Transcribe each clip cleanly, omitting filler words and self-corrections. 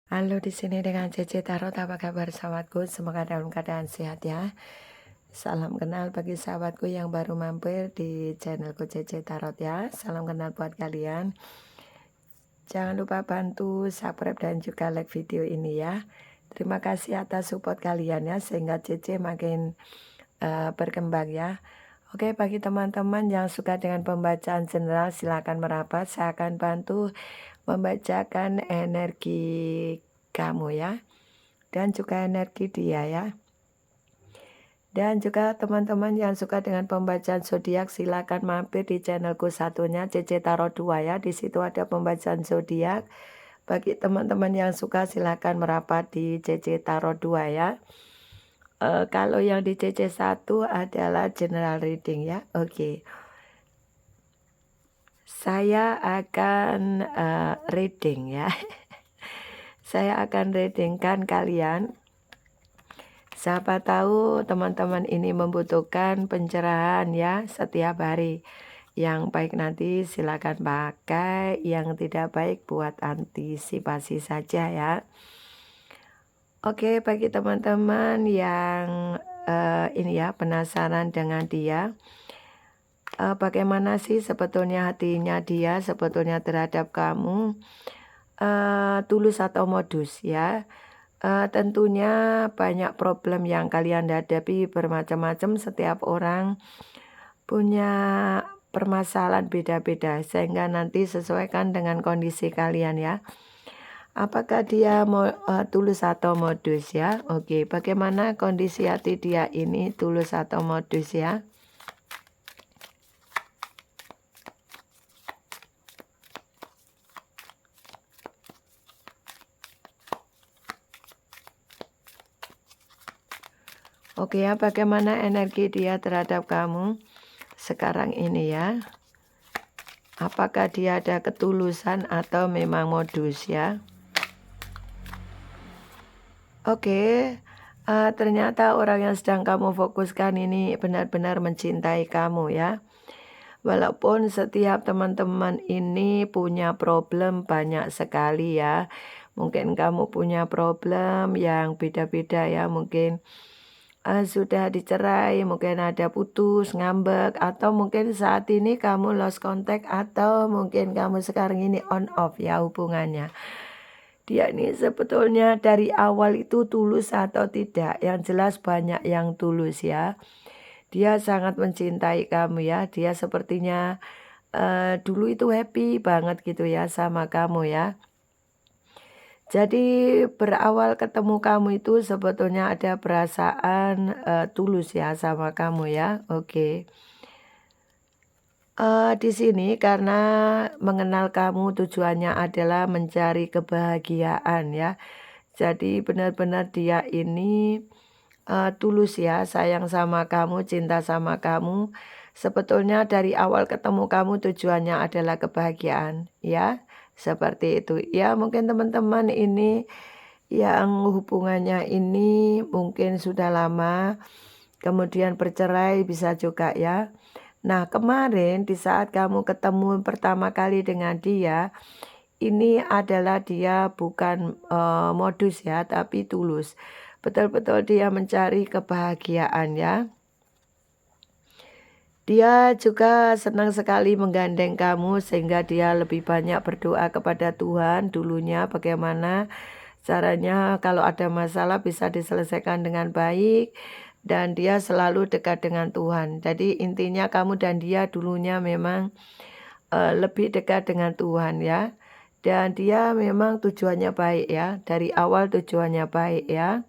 Halo, di sini dengan Cece Tarot. Apa kabar sahabatku? Semoga dalam keadaan sehat ya. Salam kenal bagi sahabatku yang baru mampir di channelku Cece Tarot ya. Salam kenal buat kalian. Jangan lupa bantu subscribe dan juga like video ini ya. Terima kasih atas support kalian ya, sehingga Cece makin berkembang ya. Oke, bagi teman-teman yang suka dengan pembacaan general silakan merapat. Saya akan bantu membacakan energi kamu ya, dan juga energi dia ya. Dan juga teman-teman yang suka dengan pembacaan zodiak silakan mampir di channelku satunya Cece Tarot 2 ya. Di situ ada pembacaan zodiak. Bagi teman-teman yang suka silakan merapat di Cece Tarot 2 ya. Kalau yang di CC 1 adalah general reading ya. Oke. Saya akan reading ya. Saya akan readingkan kalian. Siapa tahu teman-teman ini membutuhkan pencerahan ya setiap hari. Yang baik nanti silakan pakai, yang tidak baik buat antisipasi saja ya. Oke, bagi teman-teman yang ini ya penasaran dengan dia, bagaimana sih sebetulnya hatinya dia sebetulnya terhadap kamu, tulus atau modus ya. Tentunya banyak problem yang kalian hadapi bermacam-macam, setiap orang punya permasalahan beda-beda, sehingga nanti sesuaikan dengan kondisi kalian ya. Apakah dia mau tulus atau modus ya? Oke, bagaimana kondisi hati dia ini, tulus atau modus ya? Oke ya, bagaimana energi dia terhadap kamu sekarang ini ya? Apakah dia ada ketulusan atau memang modus ya? Oke, ternyata orang yang sedang kamu fokuskan ini benar-benar mencintai kamu ya. Walaupun setiap teman-teman ini punya problem banyak sekali ya. Mungkin kamu punya problem yang beda-beda ya. Mungkin sudah dicerai, mungkin ada putus, ngambek, atau mungkin saat ini kamu lost contact, atau mungkin kamu sekarang ini on off ya hubungannya. Dia ini sebetulnya dari awal itu tulus atau tidak, yang jelas banyak yang tulus ya. Dia sangat mencintai kamu ya, dia sepertinya dulu itu happy banget gitu ya sama kamu ya. Jadi berawal ketemu kamu itu sebetulnya ada perasaan tulus ya sama kamu ya. Oke. Di sini karena mengenal kamu tujuannya adalah mencari kebahagiaan ya. Jadi benar-benar dia ini tulus ya, sayang sama kamu, cinta sama kamu. Sebetulnya dari awal ketemu kamu tujuannya adalah kebahagiaan ya. Seperti itu. Ya mungkin teman-teman ini yang hubungannya ini mungkin sudah lama, kemudian bercerai bisa juga ya. Nah kemarin di saat kamu ketemu pertama kali dengan dia, ini adalah dia bukan modus ya, tapi tulus. Betul-betul dia mencari kebahagiaan ya. Dia juga senang sekali menggandeng kamu, sehingga dia lebih banyak berdoa kepada Tuhan dulunya bagaimana caranya kalau ada masalah bisa diselesaikan dengan baik, dan dia selalu dekat dengan Tuhan. Jadi intinya kamu dan dia dulunya memang lebih dekat dengan Tuhan ya. Dan dia memang tujuannya baik ya, dari awal tujuannya baik ya.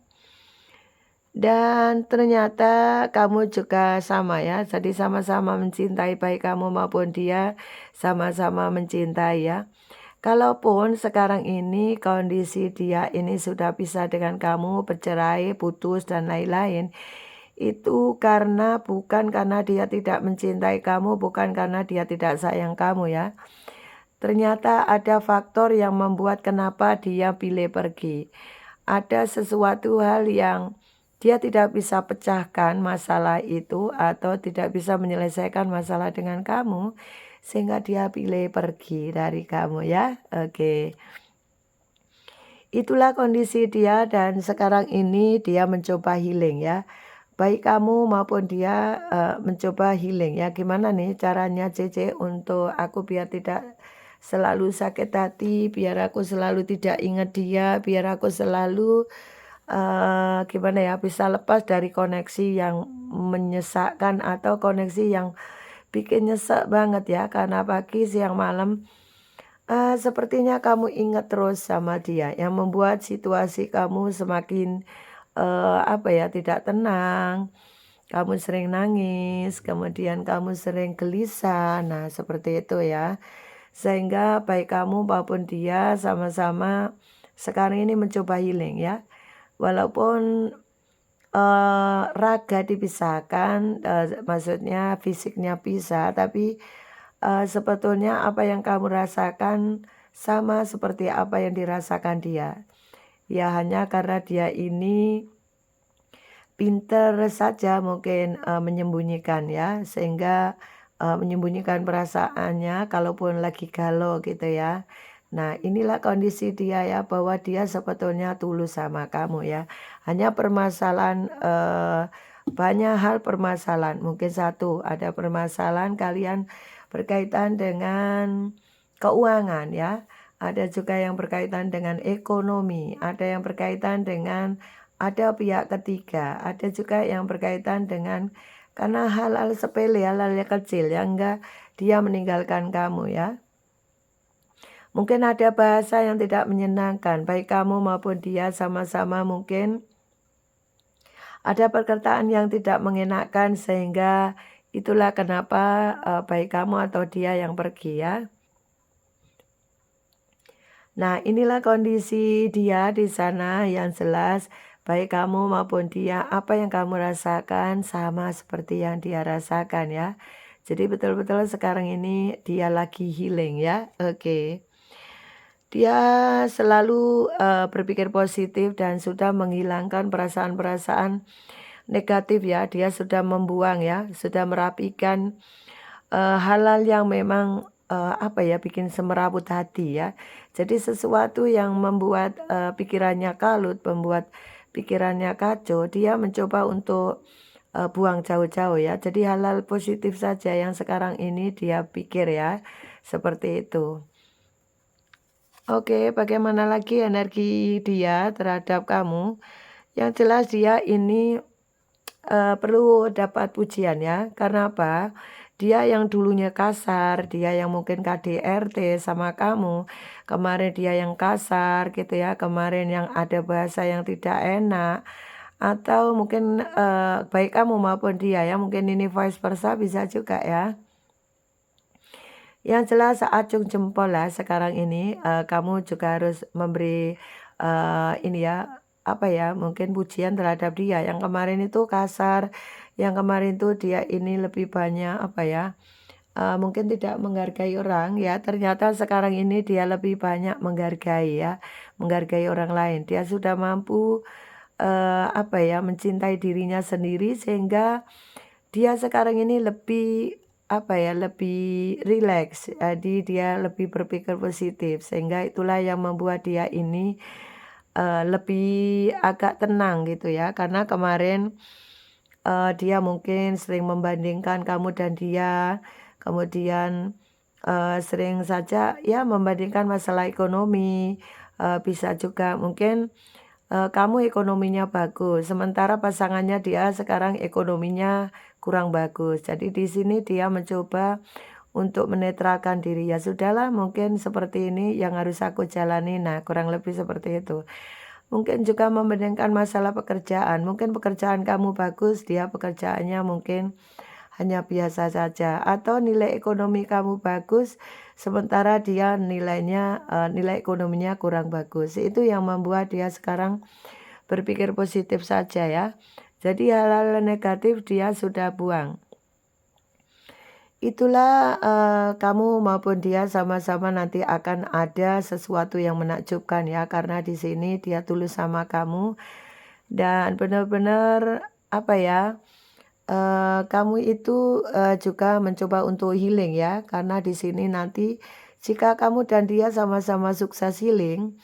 Dan ternyata kamu juga sama ya, jadi sama-sama mencintai, baik kamu maupun dia sama-sama mencintai ya. Kalaupun sekarang ini kondisi dia ini sudah pisah dengan kamu, bercerai, putus, dan lain-lain, itu bukan karena dia tidak mencintai kamu, bukan karena dia tidak sayang kamu ya. Ternyata ada faktor yang membuat kenapa dia pilih pergi. Ada sesuatu hal yang dia tidak bisa pecahkan masalah itu, atau tidak bisa menyelesaikan masalah dengan kamu, sehingga dia pilih pergi dari kamu ya. Oke. Itulah kondisi dia dan sekarang ini dia mencoba healing ya. Baik kamu maupun dia mencoba healing ya. Gimana nih caranya Cece untuk aku biar tidak selalu sakit hati, biar aku selalu tidak ingat dia, biar aku selalu gimana ya bisa lepas dari koneksi yang menyesakkan atau koneksi yang bikin nyesek banget ya karena pagi, siang, malam sepertinya kamu ingat terus sama dia yang membuat situasi kamu semakin, apa ya, tidak tenang, kamu sering nangis, kemudian kamu sering gelisah, nah seperti itu ya. Sehingga baik kamu maupun dia sama-sama sekarang ini mencoba healing ya. Walaupun, raga dipisahkan, maksudnya fisiknya pisah, tapi sebetulnya apa yang kamu rasakan sama seperti apa yang dirasakan dia. Ya hanya karena dia ini pinter saja mungkin, menyembunyikan ya, sehingga, menyembunyikan perasaannya kalaupun lagi galau gitu ya. Nah inilah kondisi dia ya, bahwa dia sebetulnya tulus sama kamu ya. Hanya permasalahan, banyak hal permasalahan, mungkin satu ada permasalahan kalian berkaitan dengan keuangan ya, ada juga yang berkaitan dengan ekonomi, ada yang berkaitan dengan ada pihak ketiga, ada juga yang berkaitan dengan karena hal-hal sepele, hal-hal yang kecil yang enggak dia meninggalkan kamu ya. Mungkin ada bahasa yang tidak menyenangkan, baik kamu maupun dia sama-sama mungkin ada perkataan yang tidak mengenakan sehingga itulah kenapa baik kamu atau dia yang pergi ya. Nah, inilah kondisi dia di sana yang jelas baik kamu maupun dia apa yang kamu rasakan sama seperti yang dia rasakan ya. Jadi betul-betul sekarang ini dia lagi healing ya. Oke. Dia selalu berpikir positif dan sudah menghilangkan perasaan-perasaan negatif ya. Dia sudah membuang ya, sudah merapikan hal-hal yang memang, apa ya, bikin semerawut hati ya. Jadi sesuatu yang membuat, pikirannya kalut, membuat pikirannya kacau, dia mencoba untuk, buang jauh-jauh ya. Jadi hal-hal positif saja yang sekarang ini dia pikir ya, seperti itu. Oke, bagaimana lagi energi dia terhadap kamu? Yang jelas dia ini perlu dapat pujian ya, karena apa? Dia yang dulunya kasar, dia yang mungkin KDRT sama kamu, kemarin dia yang kasar gitu ya, kemarin yang ada bahasa yang tidak enak, atau mungkin, baik kamu maupun dia ya, mungkin ini vice versa bisa juga ya. Yang jelas acung jempol lah sekarang ini, kamu juga harus memberi, ini ya, apa ya, mungkin pujian terhadap dia. Yang kemarin itu kasar, yang kemarin tuh dia ini lebih banyak, apa ya, mungkin tidak menghargai orang ya, ternyata sekarang ini dia lebih banyak menghargai ya, menghargai orang lain. Dia sudah mampu, apa ya, mencintai dirinya sendiri sehingga dia sekarang ini lebih, apa ya, lebih rileks, jadi dia lebih berpikir positif, sehingga itulah yang membuat dia ini, lebih agak tenang gitu ya. Karena kemarin, dia mungkin sering membandingkan kamu dan dia, kemudian, sering saja ya membandingkan masalah ekonomi, bisa juga mungkin kamu ekonominya bagus, sementara pasangannya dia sekarang ekonominya kurang bagus. Jadi di sini dia mencoba untuk menetralkan diri. Ya sudahlah, mungkin seperti ini yang harus aku jalani. Nah, kurang lebih seperti itu. Mungkin juga membandingkan masalah pekerjaan. Mungkin pekerjaan kamu bagus, dia pekerjaannya mungkin hanya biasa saja. Atau nilai ekonomi kamu bagus, sementara dia nilainya, nilai ekonominya kurang bagus. Itu yang membuat dia sekarang berpikir positif saja ya. Jadi hal-hal negatif dia sudah buang. Itulah kamu maupun dia sama-sama nanti akan ada sesuatu yang menakjubkan ya, karena di sini dia tulus sama kamu dan benar-benar apa ya, kamu itu juga mencoba untuk healing ya, karena di sini nanti jika kamu dan dia sama-sama sukses healing,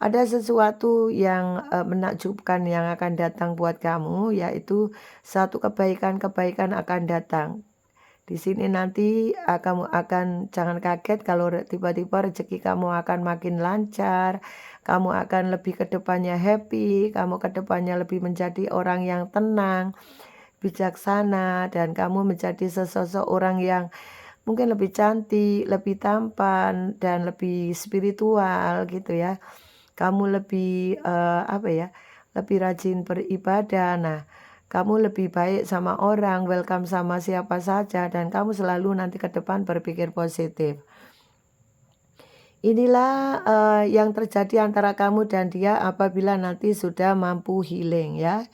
ada sesuatu yang menakjubkan yang akan datang buat kamu, yaitu satu kebaikan-kebaikan akan datang. Di sini nanti kamu akan jangan kaget kalau tiba-tiba rezeki kamu akan makin lancar, kamu akan lebih ke depannya happy, kamu ke depannya lebih menjadi orang yang tenang, bijaksana, dan kamu menjadi sesosok orang yang mungkin lebih cantik, lebih tampan, dan lebih spiritual gitu ya. Kamu lebih apa ya, lebih rajin beribadah. Nah, kamu lebih baik sama orang, welcome sama siapa saja, dan kamu selalu nanti ke depan berpikir positif. Inilah yang terjadi antara kamu dan dia apabila nanti sudah mampu healing ya.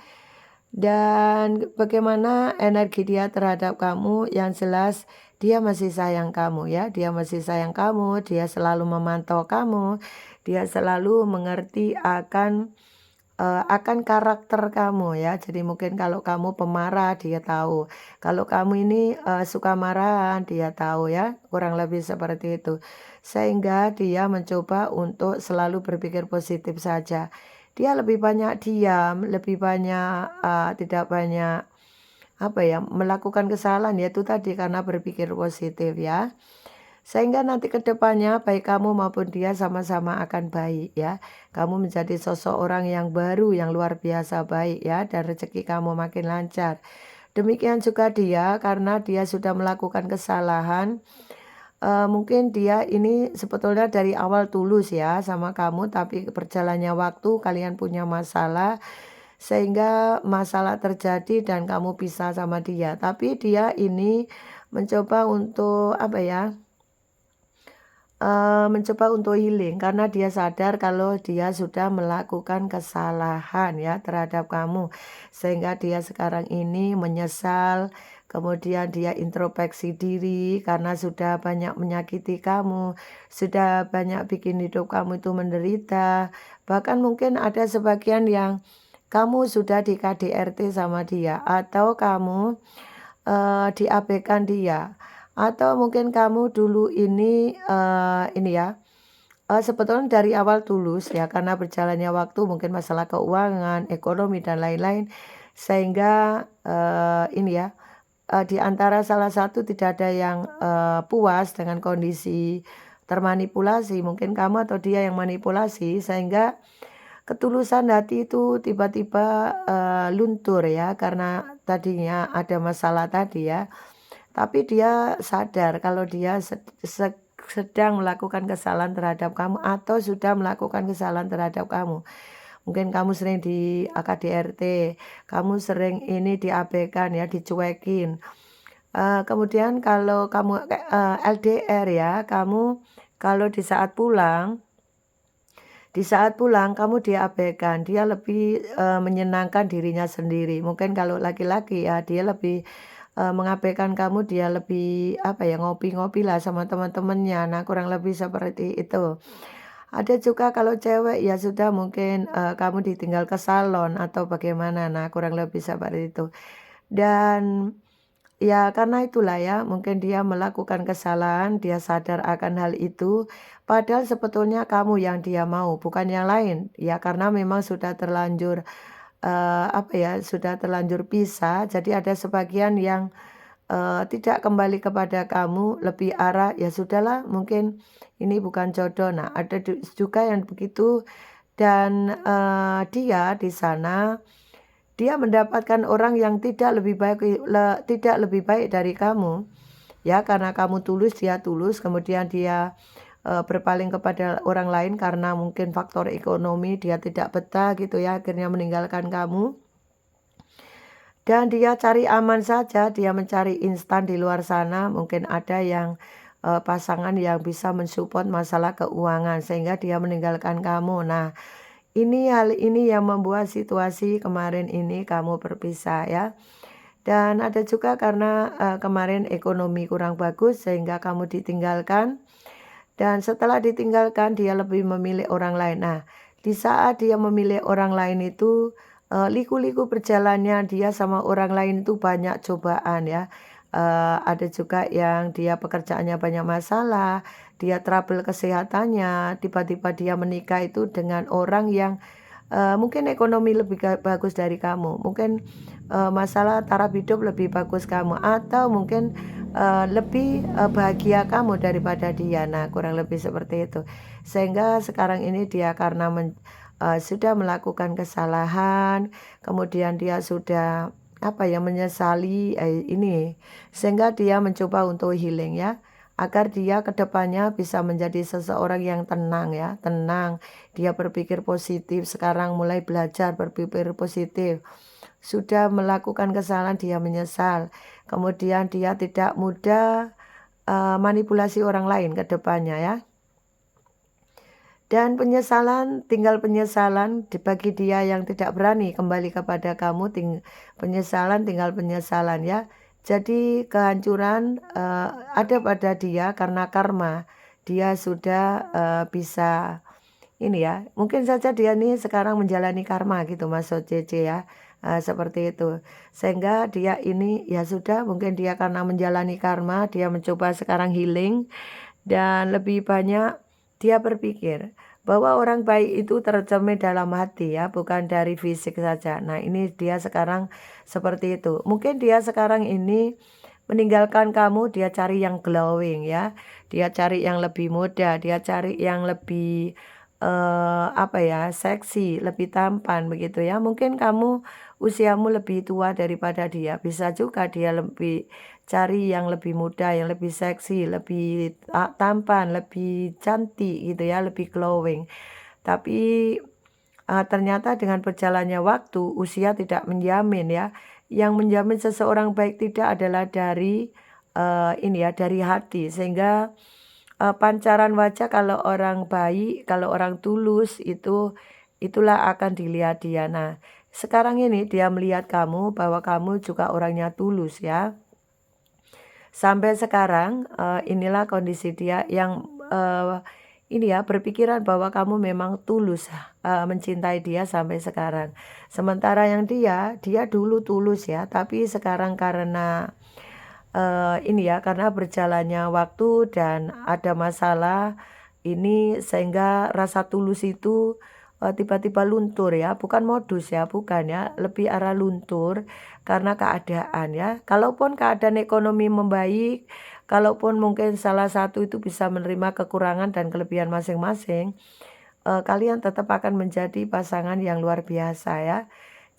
Dan bagaimana energi dia terhadap kamu, yang jelas dia masih sayang kamu ya, dia masih sayang kamu, dia selalu memantau kamu, dia selalu mengerti akan karakter kamu ya. Jadi mungkin kalau kamu pemarah dia tahu, kalau kamu ini suka marahan dia tahu ya, kurang lebih seperti itu. Sehingga dia mencoba untuk selalu berpikir positif saja. Dia lebih banyak diam, lebih banyak tidak banyak apa ya, melakukan kesalahan yaitu tadi karena berpikir positif ya. Sehingga nanti ke depannya baik kamu maupun dia sama-sama akan baik ya. Kamu menjadi sosok orang yang baru yang luar biasa baik ya, dan rezeki kamu makin lancar. Demikian juga dia karena dia sudah melakukan kesalahan. Mungkin dia ini sebetulnya dari awal tulus ya sama kamu, tapi berjalannya waktu kalian punya masalah sehingga masalah terjadi dan kamu pisah sama dia. Tapi dia ini mencoba untuk apa ya, mencoba untuk healing karena dia sadar kalau dia sudah melakukan kesalahan ya terhadap kamu. Sehingga dia sekarang ini menyesal, kemudian dia introspeksi diri karena sudah banyak menyakiti kamu, sudah banyak bikin hidup kamu itu menderita. Bahkan mungkin ada sebagian yang kamu sudah di KDRT sama dia atau kamu diabaikan dia. Atau mungkin kamu dulu ini ya, sebetulnya dari awal tulus ya karena berjalannya waktu mungkin masalah keuangan, ekonomi dan lain-lain sehingga ini ya, di antara salah satu tidak ada yang puas dengan kondisi termanipulasi, mungkin kamu atau dia yang manipulasi sehingga ketulusan hati itu tiba-tiba luntur ya karena tadinya ada masalah tadi ya. Tapi dia sadar kalau dia sedang melakukan kesalahan terhadap kamu atau sudah melakukan kesalahan terhadap kamu. Mungkin kamu sering di KDRT, kamu sering ini diabaikan ya, dicuekin. Kemudian kalau kamu LDR ya, kamu kalau di saat pulang kamu diabaikan, dia lebih menyenangkan dirinya sendiri. Mungkin kalau laki-laki ya dia lebih mengabaikan kamu, dia lebih apa ya, ngopi-ngopi lah sama teman-temannya. Nah, kurang lebih seperti itu. Ada juga kalau cewek ya sudah mungkin kamu ditinggal ke salon atau bagaimana. Nah, kurang lebih seperti itu. Dan ya karena itulah ya, mungkin dia melakukan kesalahan, dia sadar akan hal itu, padahal sebetulnya kamu yang dia mau, bukan yang lain. Ya karena memang sudah terlanjur apa ya, sudah terlanjur pisah, jadi ada sebagian yang tidak kembali kepada kamu, lebih arah, ya sudahlah mungkin ini bukan jodoh. Nah, ada juga yang begitu dan dia di sana dia mendapatkan orang yang tidak lebih baik dari kamu. Ya, karena kamu tulus, dia tulus, kemudian dia berpaling kepada orang lain karena mungkin faktor ekonomi dia tidak betah gitu ya, akhirnya meninggalkan kamu. Dan dia cari aman saja, dia mencari instan di luar sana, mungkin ada yang pasangan yang bisa mensupport masalah keuangan sehingga dia meninggalkan kamu. Nah, hal ini yang membuat situasi kemarin ini kamu berpisah ya. Dan ada juga karena kemarin ekonomi kurang bagus sehingga kamu ditinggalkan. Dan setelah ditinggalkan dia lebih memilih orang lain. Nah, di saat dia memilih orang lain itu liku-liku berjalannya dia sama orang lain itu banyak cobaan ya. ada juga yang dia pekerjaannya banyak masalah, dia trouble kesehatannya, tiba-tiba dia menikah itu dengan orang yang mungkin ekonomi lebih bagus dari kamu, mungkin masalah taraf hidup lebih bagus kamu, atau mungkin lebih bahagia kamu daripada dia. Nah, kurang lebih seperti itu. Sehingga sekarang ini dia karena sudah melakukan kesalahan, kemudian dia sudah apa ya, menyesali ini, sehingga dia mencoba untuk healing ya, agar dia kedepannya bisa menjadi seseorang yang tenang ya, tenang. Dia berpikir positif, sekarang mulai belajar berpikir positif. Sudah melakukan kesalahan dia menyesal, kemudian dia tidak mudah manipulasi orang lain ke depannya ya. Dan penyesalan, tinggal penyesalan bagi dia yang tidak berani kembali kepada kamu, penyesalan tinggal penyesalan ya. Jadi kehancuran ada pada dia karena karma. Dia sudah bisa ini ya, mungkin saja dia nih sekarang menjalani karma gitu Mas Cece ya. Seperti itu. Sehingga dia ini ya sudah, mungkin dia karena menjalani karma, dia mencoba sekarang healing. Dan lebih banyak dia berpikir bahwa orang baik itu tercermin dalam hati ya, bukan dari fisik saja. Nah, ini dia sekarang seperti itu. Mungkin dia sekarang ini meninggalkan kamu, dia cari yang glowing ya. Dia cari yang lebih muda, dia cari yang lebih apa ya, seksi, lebih tampan begitu ya. Mungkin kamu usiamu lebih tua daripada dia. Bisa juga dia lebih cari yang lebih muda, yang lebih seksi, lebih tampan, lebih cantik gitu ya, lebih glowing. Tapi ternyata dengan berjalannya waktu, usia tidak menjamin ya. Yang menjamin seseorang baik tidak adalah dari ini ya, dari hati. Sehingga pancaran wajah kalau orang baik, kalau orang tulus itulah akan dilihat dia. Nah, sekarang ini dia melihat kamu bahwa kamu juga orangnya tulus ya. Sampai sekarang inilah kondisi dia yang ini ya, berpikiran bahwa kamu memang tulus mencintai dia sampai sekarang. Sementara yang dia dulu tulus ya, tapi sekarang karena ini ya, karena berjalannya waktu dan ada masalah ini sehingga rasa tulus itu tiba-tiba luntur ya, bukan modus ya, bukan ya, lebih arah luntur karena keadaan ya. Kalaupun keadaan ekonomi membaik, kalaupun mungkin salah satu itu bisa menerima kekurangan dan kelebihan masing-masing, kalian tetap akan menjadi pasangan yang luar biasa ya.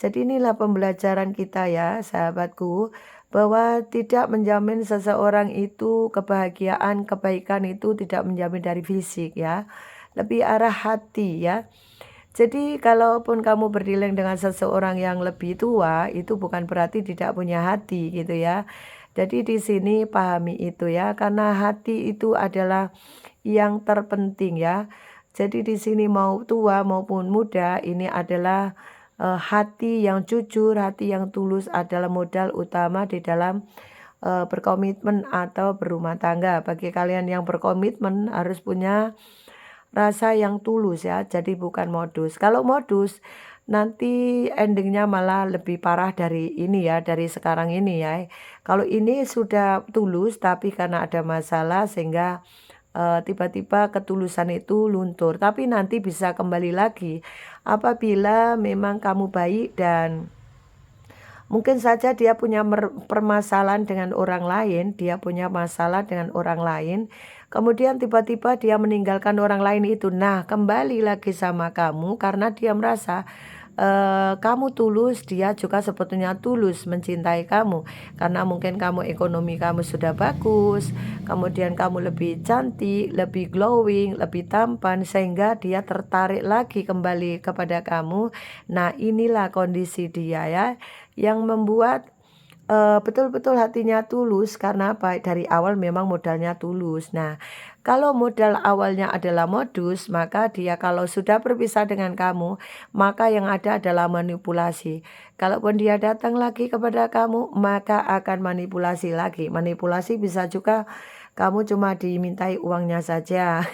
Jadi inilah pembelajaran kita ya sahabatku, bahwa tidak menjamin seseorang itu kebahagiaan, kebaikan itu tidak menjamin dari fisik ya. Lebih arah hati ya. Jadi kalaupun kamu berdialog dengan seseorang yang lebih tua, itu bukan berarti tidak punya hati gitu ya. Jadi di sini pahami itu ya, karena hati itu adalah yang terpenting ya. Jadi di sini mau tua maupun muda, ini adalah hati yang jujur, hati yang tulus adalah modal utama di dalam berkomitmen atau berumah tangga. Bagi kalian yang berkomitmen harus punya rasa yang tulus ya, jadi bukan modus. Kalau modus nanti endingnya malah lebih parah dari ini ya, dari sekarang ini ya. Kalau ini sudah tulus tapi karena ada masalah sehingga tiba-tiba ketulusan itu luntur. Tapi nanti bisa kembali lagi apabila memang kamu baik dan mungkin saja dia punya permasalahan dengan orang lain, dia punya masalah dengan orang lain, kemudian tiba-tiba dia meninggalkan orang lain itu. Nah, kembali lagi sama kamu karena dia merasa kamu tulus, dia juga sebetulnya tulus mencintai kamu. Karena mungkin kamu ekonomi kamu sudah bagus, kemudian kamu lebih cantik, lebih glowing, lebih tampan, sehingga dia tertarik lagi kembali kepada kamu. Nah, inilah kondisi dia ya, yang membuat betul-betul hatinya tulus. Karena apa? Dari awal memang modalnya tulus. Nah, kalau modal awalnya adalah modus, maka dia kalau sudah berpisah dengan kamu, maka yang ada adalah manipulasi. Kalaupun dia datang lagi kepada kamu, maka akan manipulasi lagi. Manipulasi bisa juga kamu cuma dimintai uangnya saja.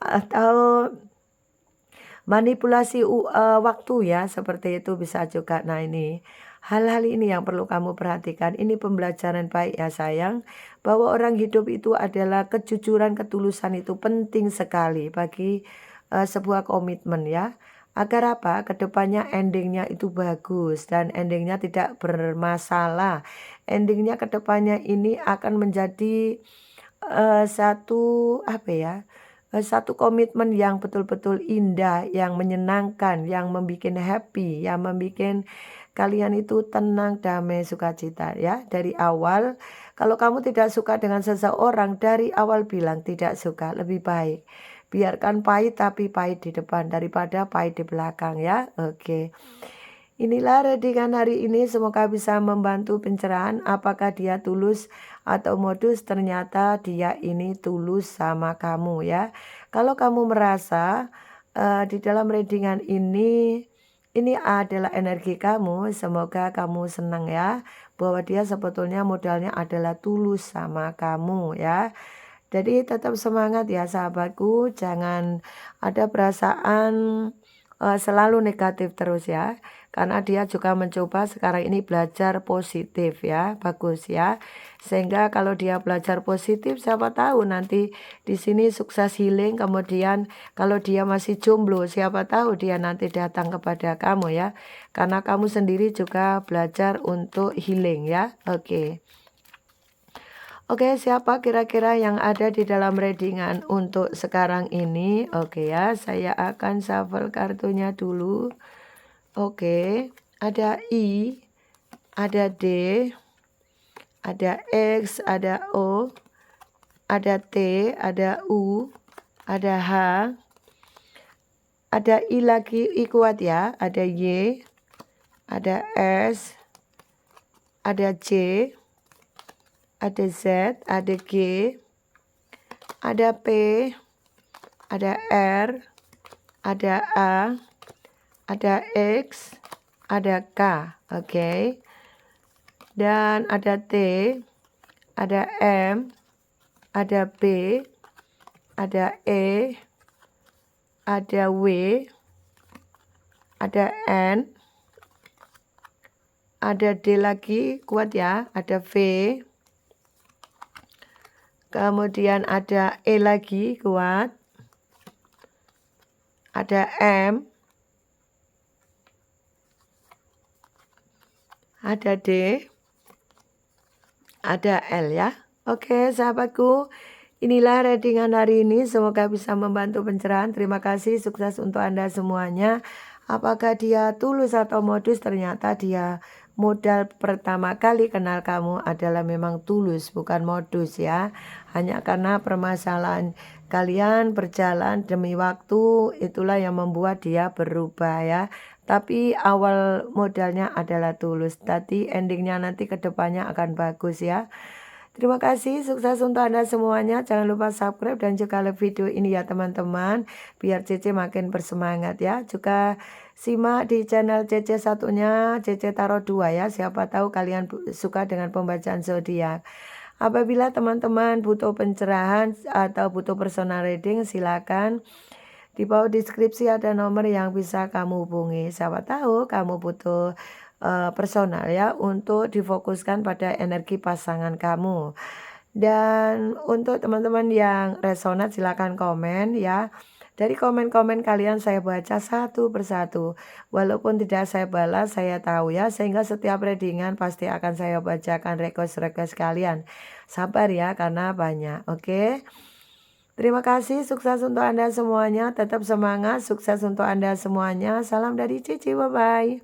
Atau manipulasi waktu ya, seperti itu bisa juga. Nah, ini Hal-hal ini yang perlu kamu perhatikan. Ini pembelajaran baik ya sayang. Bahwa orang hidup itu adalah kejujuran, ketulusan itu penting sekali bagi sebuah komitmen ya. Agar apa? Kedepannya endingnya itu bagus dan endingnya tidak bermasalah. Endingnya kedepannya ini akan menjadi satu apa ya? Satu komitmen yang betul-betul indah, yang menyenangkan, yang membuat happy, yang membuat kalian itu tenang, damai, sukacita ya. Dari awal, kalau kamu tidak suka dengan seseorang, dari awal bilang tidak suka, lebih baik. Biarkan pahit tapi pahit di depan daripada pahit di belakang ya. Oke. Inilah readingan hari ini, semoga bisa membantu pencerahan apakah dia tulus atau modus. Ternyata dia ini tulus sama kamu ya. Kalau kamu merasa di dalam readingan ini adalah energi kamu, semoga kamu senang ya. Bahwa dia sebetulnya modalnya adalah tulus sama kamu ya. Jadi tetap semangat ya sahabatku, jangan ada perasaan selalu negatif terus ya. Karena dia juga mencoba sekarang ini belajar positif ya, bagus ya. Sehingga kalau dia belajar positif, siapa tahu nanti di sini sukses healing. Kemudian kalau dia masih jomblo, siapa tahu dia nanti datang kepada kamu ya. Karena kamu sendiri juga belajar untuk healing ya. Oke. Oke, siapa kira-kira yang ada di dalam readingan untuk sekarang ini? Oke ya, saya akan shuffle kartunya dulu. Oke, ada I, ada D, ada X, ada O, ada T, ada U, ada H, ada I lagi, I kuat ya, ada Y, ada S, ada J, ada Z, ada G, ada P, ada R, ada A, ada X, ada K, oke. Dan ada T, ada M, ada B, ada E, ada W, ada N, ada D lagi, kuat ya, ada V, kemudian ada E lagi, kuat, ada M, ada D, ada L ya. Oke sahabatku, inilah readingan hari ini, semoga bisa membantu pencerahan. Terima kasih, sukses untuk Anda semuanya. Apakah dia tulus atau modus? Ternyata dia modal pertama kali kenal kamu adalah memang tulus, bukan modus ya. Hanya karena permasalahan kalian berjalan demi waktu, itulah yang membuat dia berubah ya. Tapi awal modalnya adalah tulus. Tadi endingnya nanti kedepannya akan bagus ya. Terima kasih, sukses untuk Anda semuanya. Jangan lupa subscribe dan juga like video ini ya teman-teman. Biar Cece makin bersemangat ya. Juga simak di channel Cece satunya, Cece Tarot 2 ya. Siapa tahu kalian suka dengan pembacaan zodiak. Apabila teman-teman butuh pencerahan atau butuh personal reading, silakan. Di bawah deskripsi ada nomor yang bisa kamu hubungi. Siapa tahu kamu butuh personal ya untuk difokuskan pada energi pasangan kamu. Dan untuk teman-teman yang resonat silakan komen ya. Dari komen-komen kalian saya baca satu persatu. Walaupun tidak saya balas, saya tahu ya. Sehingga setiap readingan pasti akan saya bacakan request-request kalian. Sabar ya karena banyak. Oke. Terima kasih, sukses untuk Anda semuanya. Tetap semangat, sukses untuk Anda semuanya. Salam dari Cici, bye-bye.